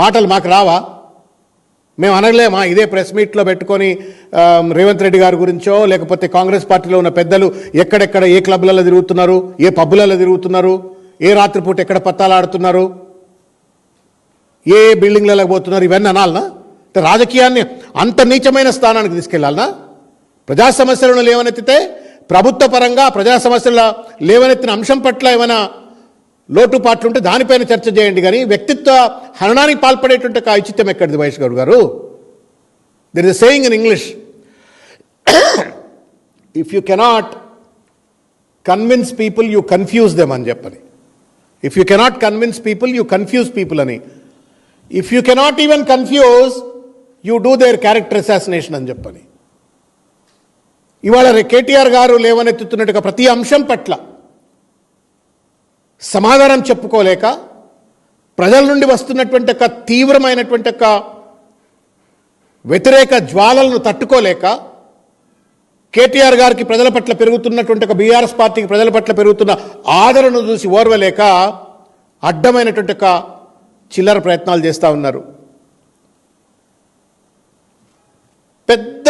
మాటలు మాకు రావా? మేము అనలేమా? ఇదే ప్రెస్ మీట్లో పెట్టుకొని రేవంత్ రెడ్డి గారి గురించో లేకపోతే కాంగ్రెస్ పార్టీలో ఉన్న పెద్దలు ఎక్కడెక్కడ ఏ క్లబ్లలో తిరుగుతున్నారు, ఏ పబ్బులలో తిరుగుతున్నారు, ఏ రాత్రిపూట ఎక్కడ పత్తాలు ఆడుతున్నారు, ఏ బిల్డింగ్లలో పోతున్నారు, ఇవన్నీ అనాలనా? రాజకీయాన్ని అంత నీచమైన స్థానానికి తీసుకెళ్లాలనా? ప్రజా సమస్యలను లేవనెత్తితే ప్రభుత్వ పరంగా ప్రజా సమస్యల లేవనెత్తిన అంశం పట్ల ఏమైనా లోటుపాట్లుంటే దానిపైన చర్చ చేయండి, కానీ వ్యక్తిత్వ హననానికి పాల్పడేటువంటి ఐచిత్యం ఎక్కడిది Mahesh Goud garu? There is a saying in English, if you cannot convince people you confuse them అని చెప్పని. If you cannot convince people you confuse people అని. If you cannot even confuse you do their character assassination అని చెప్పని. ఇవాళ కేటీఆర్ గారు లేవనెత్తుతున్నట్టుగా ప్రతి అంశం పట్ల సమాధానం చెప్పుకోలేక, ప్రజల నుండి వస్తున్నటువంటి ఒక తీవ్రమైనటువంటి ఒక వ్యతిరేక జ్వాలలను తట్టుకోలేక, కేటీఆర్ గారికి ప్రజల పట్ల పెరుగుతున్నటువంటి ఒక బీఆర్ఎస్ పార్టీకి ప్రజల పట్ల పెరుగుతున్న ఆదరణను చూసి ఓర్వలేక అడ్డమైనటువంటి ఒక చిల్లర ప్రయత్నాలు చేస్తూ ఉన్నారు. పెద్ద